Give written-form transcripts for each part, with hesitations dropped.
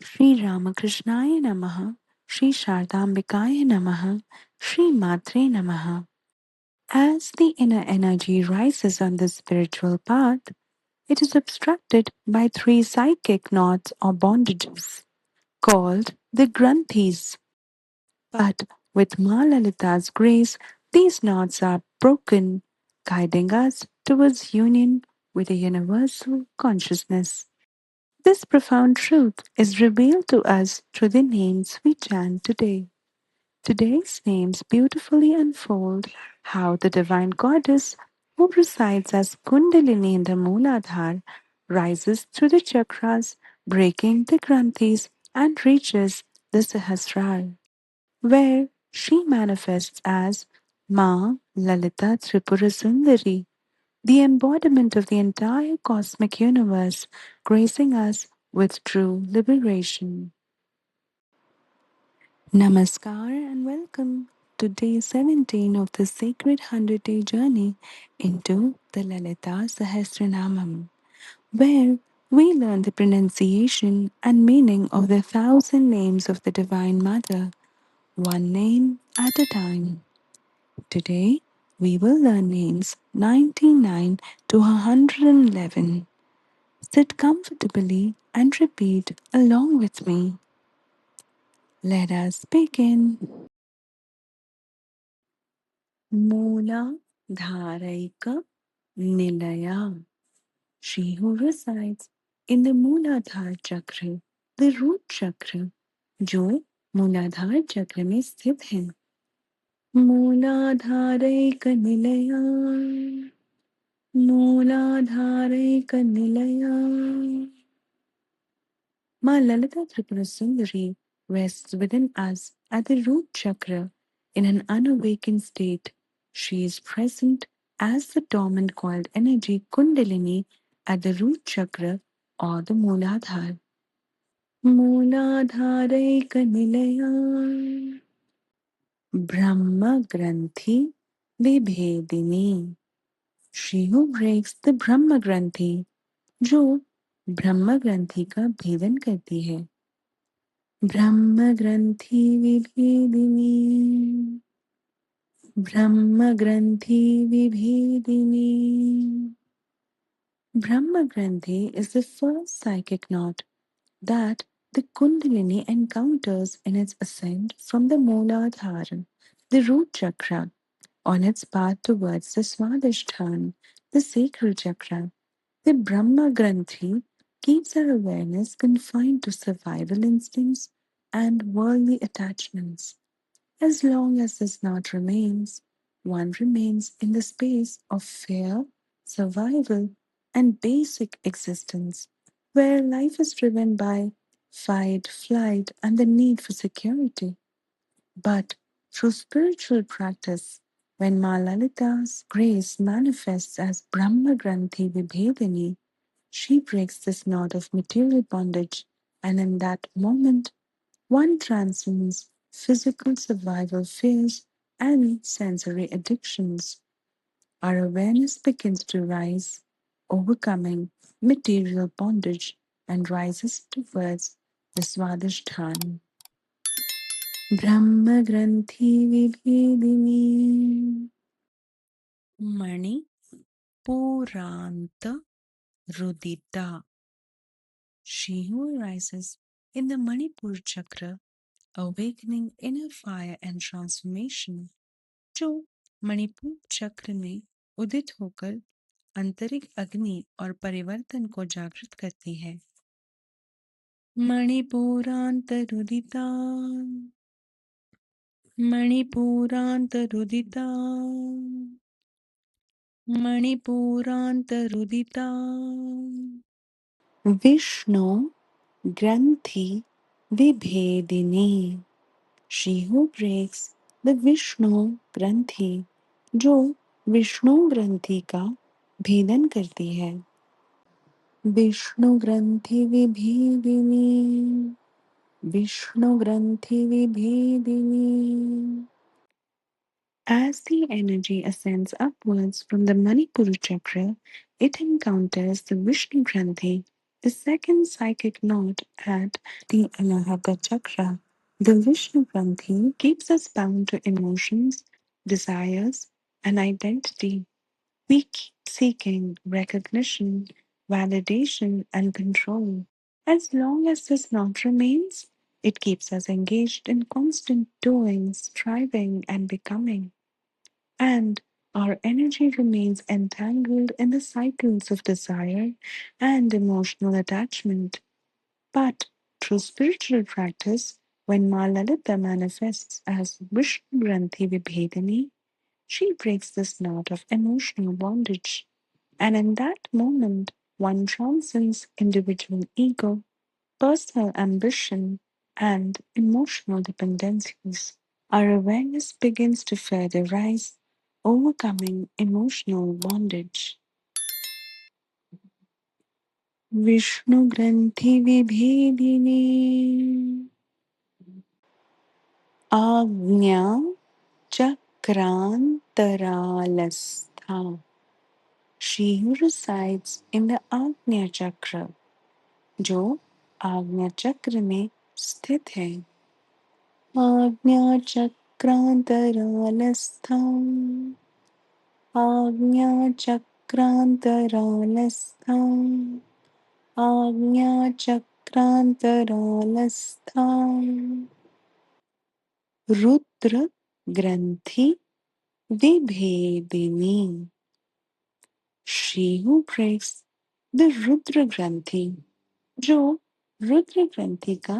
Shri Ramakrishnaya Namaha, Shri Shardambikaya Namaha, Shri Matre Namaha. As the inner energy rises on the spiritual path, it is obstructed by three psychic knots or bondages called the Granthis. But with Ma Lalita's grace, these knots are broken, guiding us towards union with a universal consciousness. This profound truth is revealed to us through the names we chant today. Today's names beautifully unfold how the divine goddess who resides as Kundalini in the Mooladhara rises through the chakras, breaking the Granthis and reaches the Sahasrara, where she manifests as Ma Lalita Tripura Sundari, the embodiment of the entire cosmic universe, gracing us with true liberation. Namaskar and welcome to day 17 of the sacred 100-day journey into the Lalita Sahasranamam, where we learn the pronunciation and meaning of the 1,000 names of the Divine Mother, one name at a time. Today, we will learn names 99 to 111. Sit comfortably and repeat along with me. Let us begin. Mula Dharaika Nilaya. She who resides in the Mooladhara Chakra, the root chakra, जो मूलाधार चक्र में स्थित है. मूलाधारैक निलया, मूलाधारैक निलया. Ma Lalita Tripura Sundari rests within us at the root chakra in an unawakened state. She is present as the dormant coiled energy Kundalini at the root chakra or the Mooladhara. Mooladharaika Nilaya Brahma Granthi Vibhedini. She who breaks the Brahma Granthi, जो ब्रह्म ग्रंथि का भेदन करती है. ब्रह्मग्रन्थि विभेदिनी ब्रह्मग्रन्थि विभेदिनी. Brahma Granthi is the first psychic knot that the Kundalini encounters in its ascent from the Mooladhara, the root chakra, on its path towards the Swadhisthana, the sacral chakra. The Brahma Granthi keeps our awareness confined to survival instincts and worldly attachments. As long as this knot remains, one remains in the space of fear, survival, and basic existence, where life is driven by fight, flight, and the need for security. But through spiritual practice, when Ma Lalita's grace manifests as Brahma Granthi Vibhedini, she breaks this knot of material bondage, and in that moment, one transcends physical survival fears and sensory addictions. Our awareness begins to rise, overcoming material bondage, and rises towards the Swadhisthana. Brahma Granthi Vibhedini Mani Puranta Rudita. She who arises in the Manipur chakra, awakening inner fire and transformation, जो मणिपुर चक्र में उदित होकर आंतरिक अग्नि और परिवर्तन को जागृत करती है. मणिपुरांतरुदिता मणिपुरांतरुदिता मणिपुरांतरुदिता. Vishnu Granthi Vibhedini. She who breaks the Vishnu Granthi, जो विष्णु ग्रंथि का भेदन करती है. विष्णु ग्रंथि विभेदिनी विष्णु ग्रंथि विभेदिनी. As the energy ascends upwards from the Manipura chakra, it encounters the Vishnu Granthi, The second psychic knot at the Anahata Chakra, the Vishnu Granthi, keeps us bound to emotions, desires, and identity. We keep seeking recognition, validation, and control. As long as this knot remains, it keeps us engaged in constant doing, striving, and becoming. And our energy remains entangled in the cycles of desire and emotional attachment. But through spiritual practice, when Ma Lalita manifests as Vishnu Granthi Vibhedini, she breaks this knot of emotional bondage. And in that moment, one transcends individual ego, personal ambition, and emotional dependencies. Our awareness begins to further rise, overcoming emotional bondage. Vishnu Granthi Vibhedini Agnya Chakrantaralastha. She who resides in the Agnya Chakra, जो आज्ञा चक्र में स्थित है, आज्ञा चक्रांतरालस्थम, आज्ञा चक्रांतरालस्थम, आज्ञा चक्रांतरालस्थम, रुद्र ग्रंथि विभेदिनी. She who breaks the Rudra ग्रंथि, जो रुद्र ग्रंथि का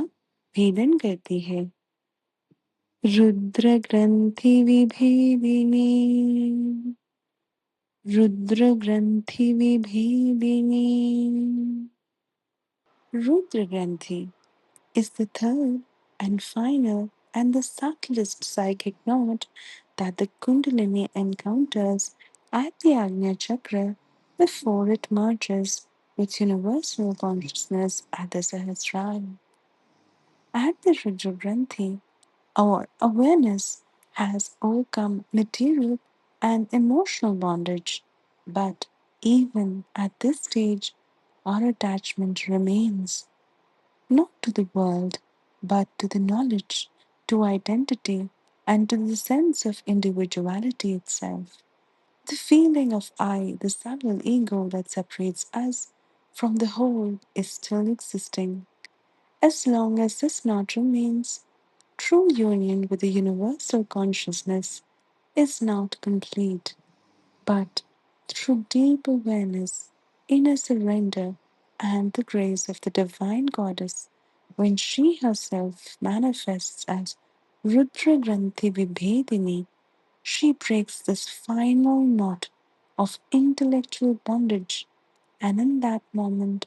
भेदन करती है, रुद्र ग्रंथि विभेदिनी, रुद्र ग्रंथि विभेदिनी. Rudra Granthi is the third and final and the subtlest psychic knot that the Kundalini encounters at the Agnya Chakra before it merges with universal consciousness at the Sahasrara. At the Rudra Granthi, our awareness has overcome material and emotional bondage, but even at this stage, our attachment remains not to the world, but to the knowledge, to identity, and to the sense of individuality itself. The feeling of I, the subtle ego that separates us from the whole, is still existing. As long as this knot remains, true union with the universal consciousness is not complete. But through deep awareness, inner surrender, and the grace of the Divine Goddess, when she herself manifests as Rudra Granthi Vibhedini, she breaks this final knot of intellectual bondage, and in that moment,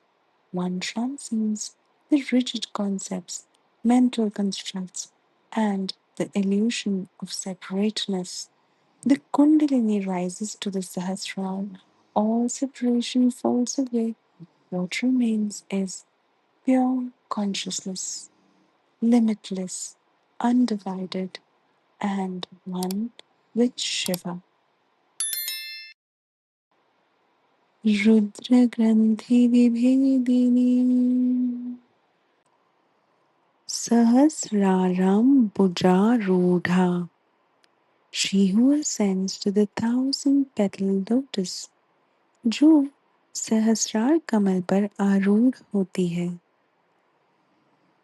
one transcends the rigid concepts, mental constructs, and the illusion of separateness. The Kundalini rises to the Sahasrara. All separation falls away. What remains is pure consciousness, limitless, undivided, and one with Shiva. Rudra Granthi Vibhedini Sahasraram Bujarudha. She who ascends to the thousand petal lotus, जो सहस्रार कमल पर आरूढ़ होती है.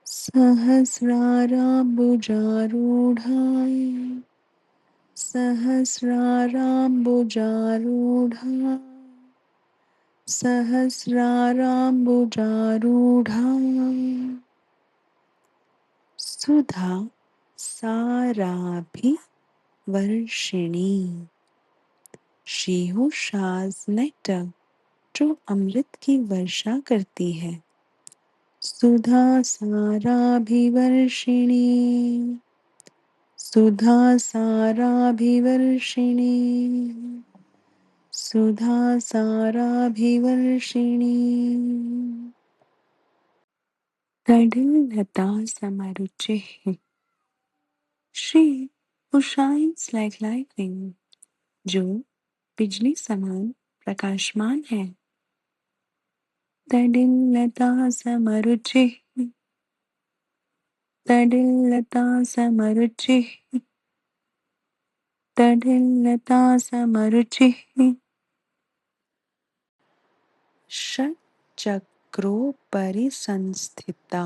सहस्राराम्बुजारूढ़ाय, सहस्राराम्बुजारूढ़ाय, सहस्राराम्बुजारूढ़ाय. सुधा साराभि Varshini. She who showers nectar, जो अमृत की वर्षा करती है. सुधा साराभिवर्षिणी, सुधा साराभिवर्षिणी, सुधा साराभिवर्षिणी. तडिलता समारुचिः. She who shines like lightning, जो बिजली समान प्रकाशमान है. तडिल्लता समरुचिः तडिल्लता समरुचिः तडिल्लता समरुचिः षट्चक्रोपरि संस्थिता.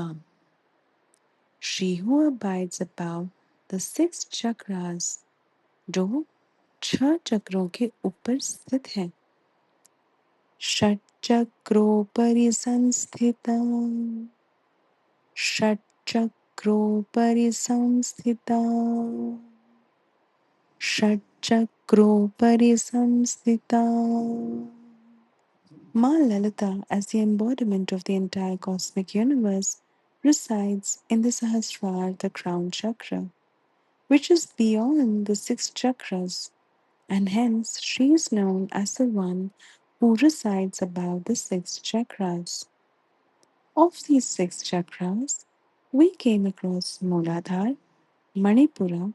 She who abides above the six chakras, जो छह चक्रों के ऊपर स्थित है. षट्चक्रोपरि संस्थिता. षट्चक्रोपरि संस्थिता. षट्चक्रोपरि संस्थिता. Ma Lalita, as the embodiment of the entire cosmic universe, resides in the Sahasrara, the crown chakra, which is beyond the six chakras, and hence she is known as the one who resides above the six chakras. Of these six chakras, we came across Muladhar, Manipura,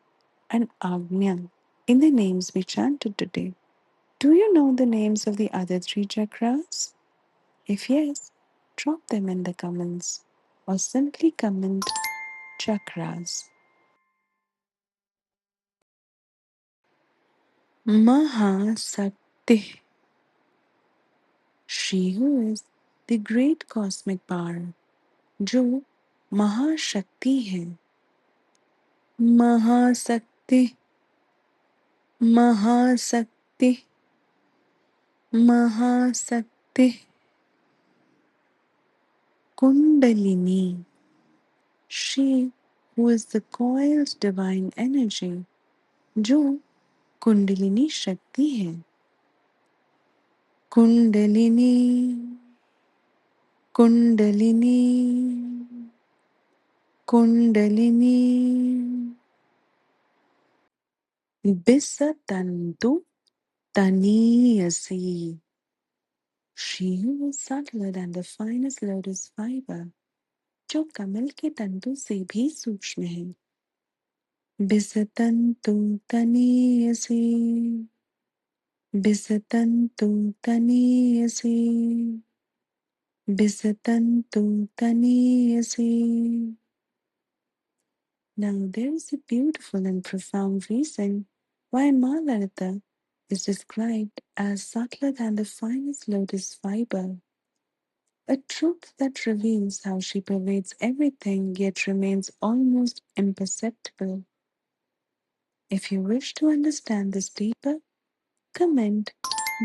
and Agnya in the names we chanted today. Do you know the names of the other three chakras? If yes, drop them in the comments or simply comment chakras. Mahasakti, she who is the great cosmic power, जो महाशक्ति है. महाशक्ति, महाशक्ति, महाशक्ति. Kundalini, she who is the coiled divine energy, जो कुंडलिनी शक्ति है. Kundalini, kundalini, kundalini. बिसतंतु तनीयसी, she who is subtler than the finest lotus fiber, जो कमल के तंतु से भी सूक्ष्म है. बिसतंतु तनीयसी, बिसतंतु तनीयसी, बिसतंतु तनीयसी. Now there is a beautiful and profound reason why Mahalalita is described as subtler than the finest lotus fiber, a truth that reveals how she pervades everything yet remains almost imperceptible. If you wish to understand this deeper, comment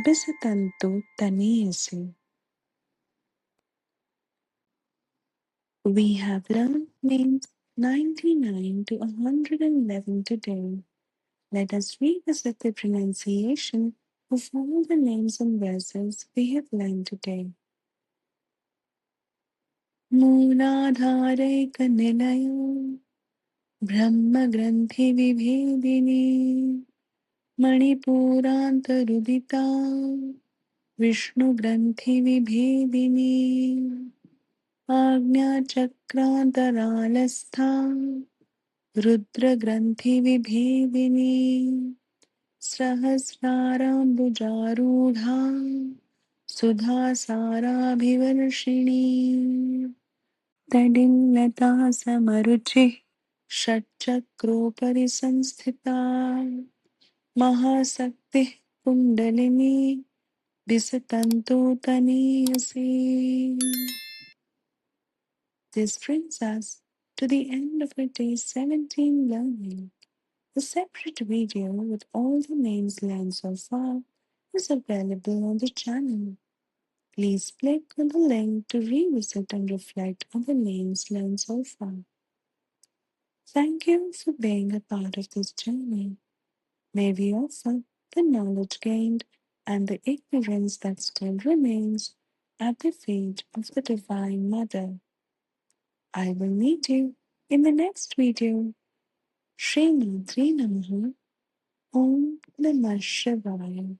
Bisitantu Taniyasi. We have learned names 99 to 111 today. Let us revisit the pronunciation of all the names and verses we have learned today. Mooladharaikaninayo Brahma Granthi Vibhedini Manipurantarudita Vishnu Granthi Vibhedini Agnya Chakrantaralastha Rudra Granthi Vibhedini सहस्रारम्बुजारूढा सुधासाराभिवर्षिणी तडिन्नता समरुचिः षट्चक्रोपरि संस्थिता महाशक्तिः kundalini विसतन्तु तनीयसी. This brings us to the end of our day 17 learning. A separate video with all the names learned so far is available on the channel. Please click on the link to revisit and reflect on the names learned so far. Thank you for being a part of this journey. May we offer the knowledge gained and the ignorance that still remains at the feet of the Divine Mother. I will meet you in the next video. Shri Madri Namaha. Om Namah Shivaya.